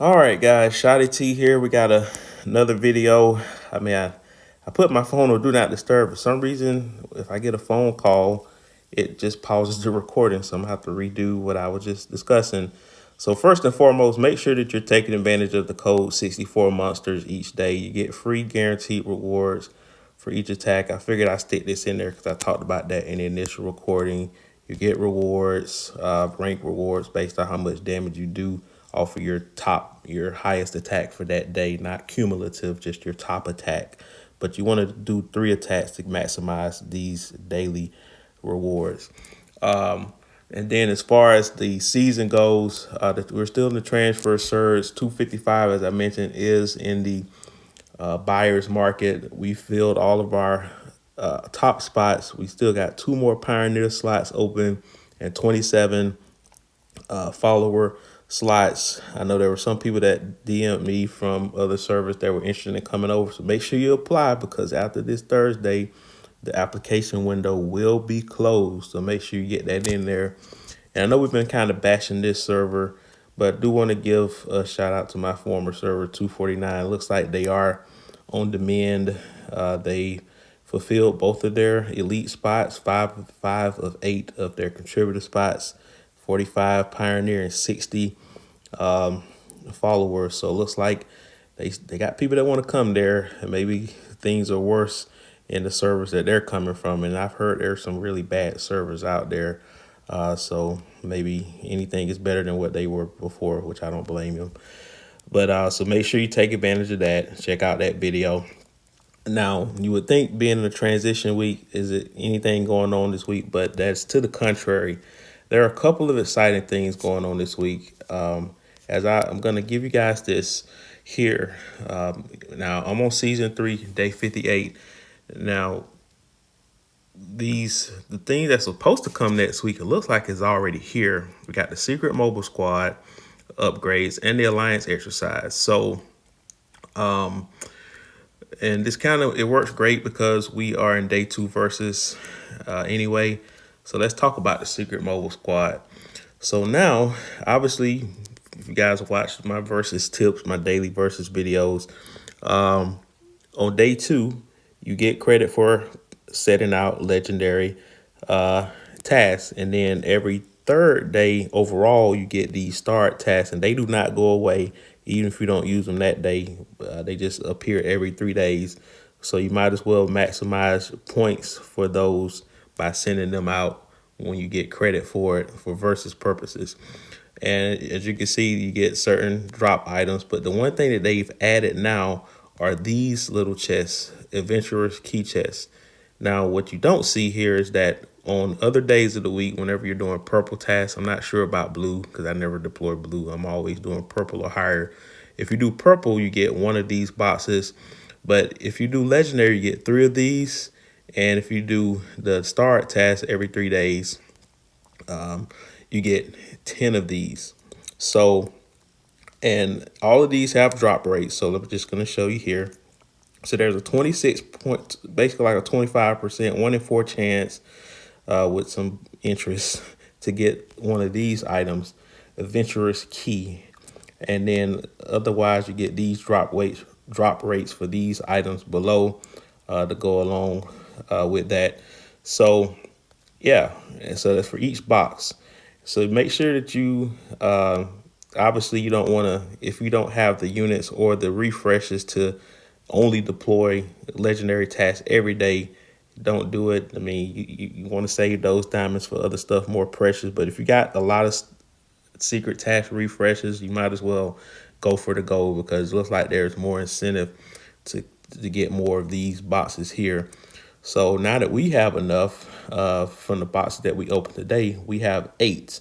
All right, guys, Shotty T here. We got another video. I put my phone on Do Not Disturb. For some reason, if I get a phone call, it just pauses the recording. So I'm gonna have to redo what I was just discussing. So first and foremost, make sure that you're taking advantage of the code 64 Monsters each day. You get free guaranteed rewards for each attack. I figured I'd stick this in there because I talked about that in the initial recording. You get rewards, rank rewards based on how much damage you do off of your highest attack for that day, not cumulative, just your top attack. But you want to do 3 attacks to maximize these daily rewards. And then as far as the season goes, we're still in the transfer surge. 255, as I mentioned, is in the buyer's market. We filled all of our top spots. We still got 2 more Pioneer slots open and 27 follower slots. I know there were some people that DM'd me from other servers that were interested in coming over. So make sure you apply because after this Thursday, the application window will be closed. So make sure you get that in there. And I know we've been kind of bashing this server, but I do want to give a shout out to my former server 249. Looks like they are on demand. They fulfilled both of their elite spots, five of 8 of their contributor spots, 45 pioneer and 60 followers. So it looks like they got people that want to come there, and maybe things are worse in the servers that they're coming from. And I've heard there's some really bad servers out there. So maybe anything is better than what they were before, which I don't blame them. But so make sure you take advantage of that. Check out that video. Now, you would think being in a transition week, is it anything going on this week? But that's to the contrary. There are a couple of exciting things going on this week. As I'm going to give you guys this here. Now, I'm on season 3, day 58. Now, the thing that's supposed to come next week, it looks like it's already here. We got the Secret Mobile Squad upgrades and the Alliance exercise. So, and this it works great because we are in day 2 versus anyway. So let's talk about the Secret Mobile Squad. So now, obviously, if you guys watched my versus tips, my daily versus videos, on day 2, you get credit for setting out legendary tasks. And then every third day overall, you get these start tasks, and they do not go away even if you don't use them that day. They just appear every 3 days. So you might as well maximize points for those by sending them out when you get credit for it for versus purposes. And as you can see, you get certain drop items. But the one thing that they've added now are these little chests, adventurers key chests. Now, what you don't see here is that on other days of the week, whenever you're doing purple tasks, I'm not sure about blue because I never deploy blue. I'm always doing purple or higher. If you do purple, you get 1 of these boxes. But if you do legendary, you get 3 of these. And if you do the start task every 3 days, you get 10 of these. So, and all of these have drop rates. So I'm just going to show you here. So there's a 26 point, basically like a 25%, 1 in 4 chance with some interest to get one of these items, Adventurer's Key. And then otherwise you get these drop rates for these items below to go along with that. So yeah, and so that's for each box. So make sure that you obviously you don't want to, if you don't have the units or the refreshes to only deploy legendary tasks every day, don't do it. I mean, you want to save those diamonds for other stuff more precious. But if you got a lot of secret task refreshes, you might as well go for the gold because it looks like there's more incentive to get more of these boxes here. So now that we have enough from the boxes that we opened today, we have 8.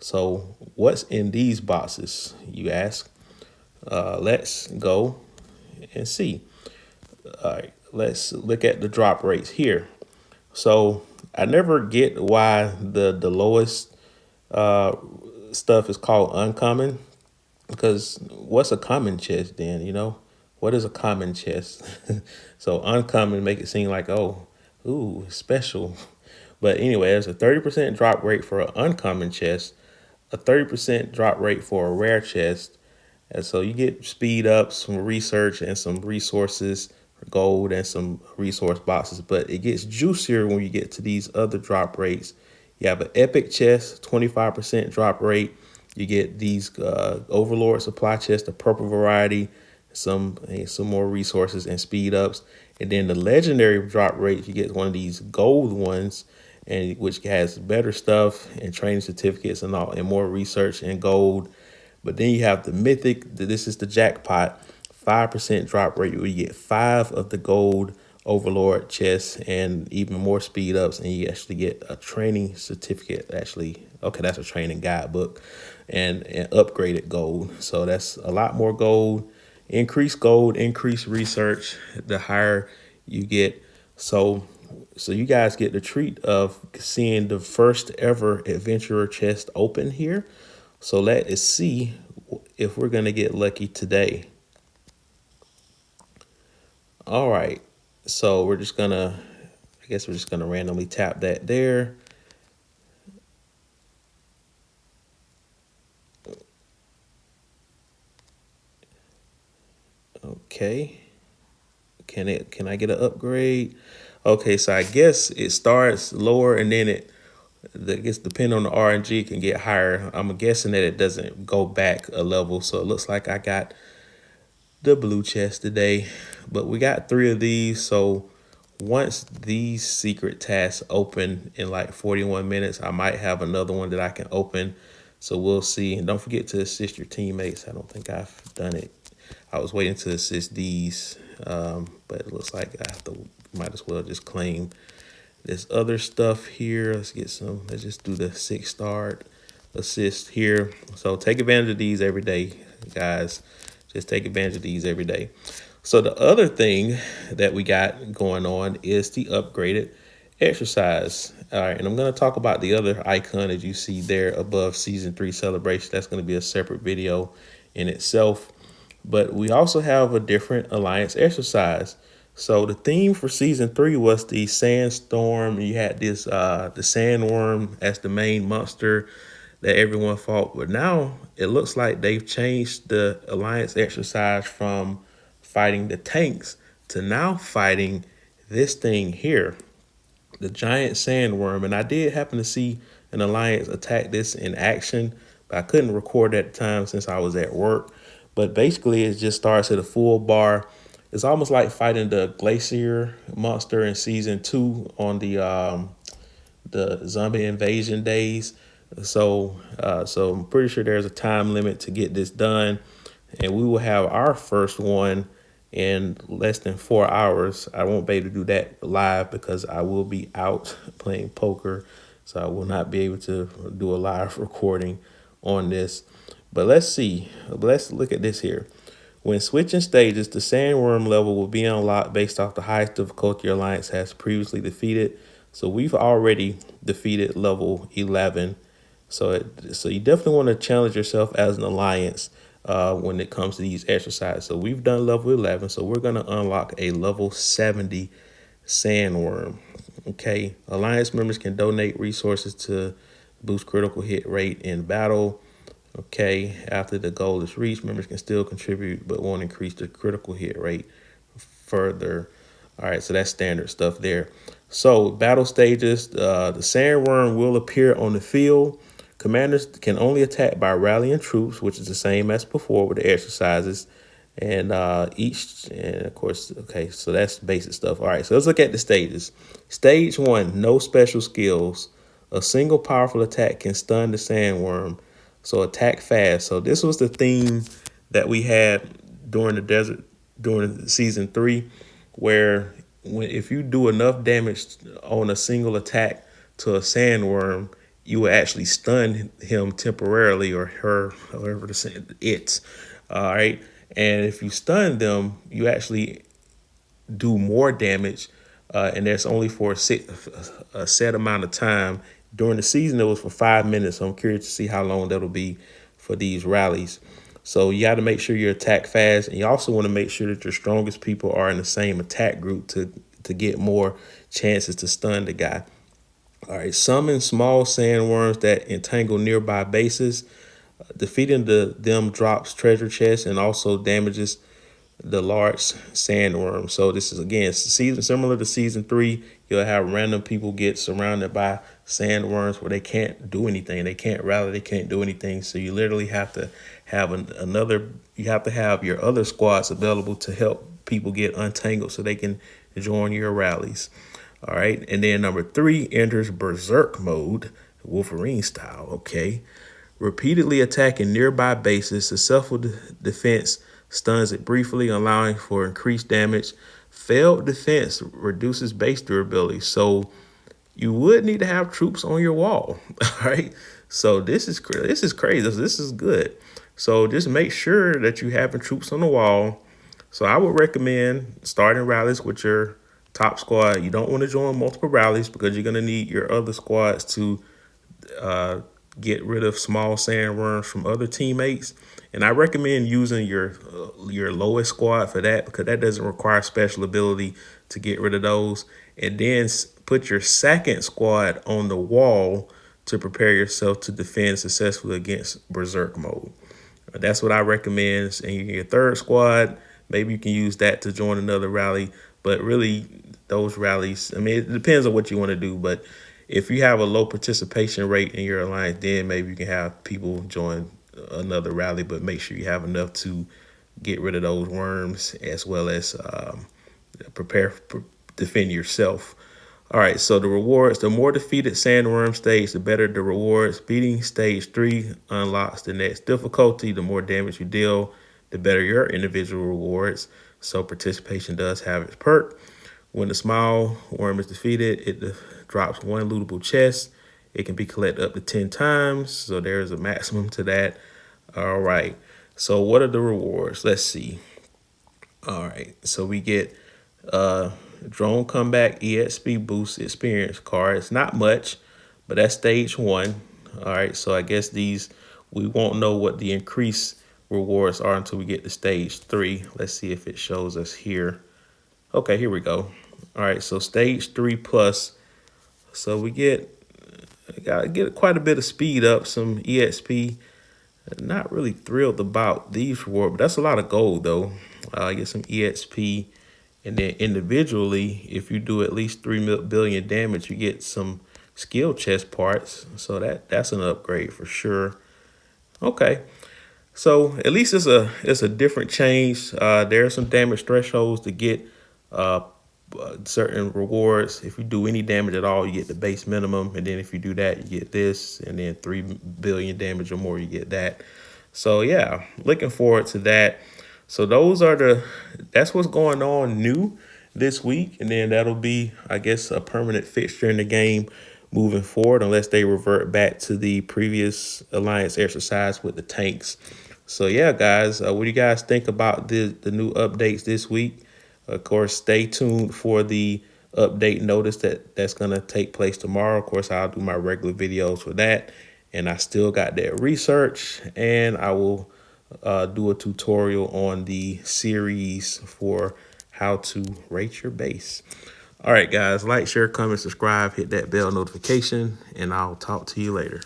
So what's in these boxes, you ask? Let's go and see. All right, let's look at the drop rates here. So I never get why the lowest stuff is called uncommon, because what's a common chest then, you know? What is a common chest? So uncommon make it seem like, oh, ooh, special. But anyway, there's a 30% drop rate for an uncommon chest, a 30% drop rate for a rare chest, And so you get speed up, some research, and some resources for gold and some resource boxes. But it gets juicier when you get to these other drop rates. You have an epic chest, 25% drop rate. You get these overlord supply chests, the purple variety, some more resources and speed ups. And then the legendary drop rate, you get one of these gold ones, and which has better stuff and training certificates and all, and more research and gold. But then you have the mythic. This is the jackpot, 5% drop rate where you get 5 of the gold overlord chests and even more speed ups, and you actually get a training certificate. Actually, okay, that's a training guidebook and upgraded gold. So that's a lot more gold, increased research. The higher you get, so you guys get the treat of seeing the first ever adventurer chest open here. So let us see if we're gonna get lucky today. All right. So I guess we're just gonna randomly tap that there. Okay. Can I get an upgrade? Okay, so I guess it starts lower and then I guess depending on the RNG, it can get higher. I'm guessing that it doesn't go back a level. So it looks like I got the blue chest today, but we got 3 of these. So once these secret tasks open in like 41 minutes, I might have another one that I can open. So we'll see. And don't forget to assist your teammates. I don't think I've done it. I was waiting to assist these, but it looks like I have to, might as well just claim this other stuff here. Let's just do the 6-star assist here. So take advantage of these every day, guys. Just take advantage of these every day. So the other thing that we got going on is the upgraded exercise. All right, and I'm going to talk about the other icon that you see there above season 3 celebration. That's going to be a separate video in itself. But we also have a different alliance exercise. So the theme for season 3 was the sandstorm. You had this the sandworm as the main monster that everyone fought. But now it looks like they've changed the alliance exercise from fighting the tanks to now fighting this thing here, the giant sandworm. And I did happen to see an alliance attack this in action, but I couldn't record at the time since I was at work. But basically it just starts at a full bar. It's almost like fighting the glacier monster in season 2 on the zombie invasion days. So I'm pretty sure there's a time limit to get this done, and we will have our first one in less than 4 hours. I won't be able to do that live because I will be out playing poker, so I will not be able to do a live recording on this. But let's see. Let's look at this here. When switching stages, the sandworm level will be unlocked based off the highest difficulty your alliance has previously defeated. So we've already defeated level 11. So you definitely want to challenge yourself as an alliance when it comes to these exercises. So we've done level 11. So we're going to unlock a level 70 sandworm. Okay. Alliance members can donate resources to boost critical hit rate in battle. Okay, after the goal is reached, members can still contribute, but won't increase the critical hit rate further. All right, so that's standard stuff there. So battle stages, the sandworm will appear on the field. Commanders can only attack by rallying troops, which is the same as before with the exercises. And and of course, okay, so that's basic stuff. All right, so let's look at the stages. Stage 1, no special skills. A single powerful attack can stun the sandworm. So attack fast. So this was the theme that we had during the desert, during season 3, where if you do enough damage on a single attack to a sandworm, you will actually stun him temporarily, or her, however to say it. All right. And if you stun them, you actually do more damage. And that's only for a set amount of time. During the season, it was for 5 minutes. So I'm curious to see how long that'll be for these rallies. So you got to make sure you attack fast. And you also want to make sure that your strongest people are in the same attack group to get more chances to stun the guy. All right, summon small sandworms that entangle nearby bases. Defeating them drops treasure chests and also damages the large sandworm. So this is again season similar to season 3. You'll have random people get surrounded by sandworms where they can't do anything. They can't rally. They can't do anything. So you literally have to have another. You have to have your other squads available to help people get untangled so they can join your rallies. All right, and then number 3 enters berserk mode, Wolverine style. Okay. Repeatedly attacking nearby bases, successful defense stuns it briefly, allowing for increased damage. Failed defense reduces base durability. So you would need to have troops on your wall. All right. So this is crazy. This is good. So just make sure that you having troops on the wall. So I would recommend starting rallies with your top squad. You don't want to join multiple rallies because you're going to need your other squads to get rid of small sandworms from other teammates. And I recommend using your lowest squad for that because that doesn't require special ability to get rid of those. And then put your second squad on the wall to prepare yourself to defend successfully against berserk mode. That's what I recommend. And your third squad, maybe you can use that to join another rally. But really, those rallies, I mean, it depends on what you want to do. But if you have a low participation rate in your alliance, then maybe you can have people join another rally. But make sure you have enough to get rid of those worms as well as defend yourself. All right, so the rewards, the more defeated sandworm stage, the better the rewards. Beating stage 3 unlocks the next difficulty. The more damage you deal, the better your individual rewards. So participation does have its perk. When the small worm is defeated, it drops 1 lootable chest. It can be collected up to 10 times. So there's a maximum to that. All right, so what are the rewards? Let's see. All right, so we get drone comeback EXP boost experience cards. Not much, but that's stage 1. All right, so I guess we won't know what the increased rewards are until we get to stage 3. Let's see if it shows us here. Okay, here we go. All right, so stage 3 plus. So we gotta get quite a bit of speed up, some EXP. Not really thrilled about these rewards, but that's a lot of gold though. Get some EXP. And then individually, if you do at least 3 billion damage, you get some skill chest parts. So that's an upgrade for sure. Okay. So at least it's a different change. There are some damage thresholds to get certain rewards. If you do any damage at all, you get the base minimum. And then if you do that, you get this. And then 3 billion damage or more, you get that. So yeah, looking forward to that. So that's what's going on new this week. And then that'll be, I guess, a permanent fixture in the game moving forward, unless they revert back to the previous alliance exercise with the tanks. So yeah, guys, what do you guys think about the new updates this week? Of course, stay tuned for the update notice that's going to take place tomorrow. Of course, I'll do my regular videos for that. And I still got that research, and I will do a tutorial on the series for how to rate your base. All right, guys, like, share, comment, subscribe, hit that bell notification, and I'll talk to you later.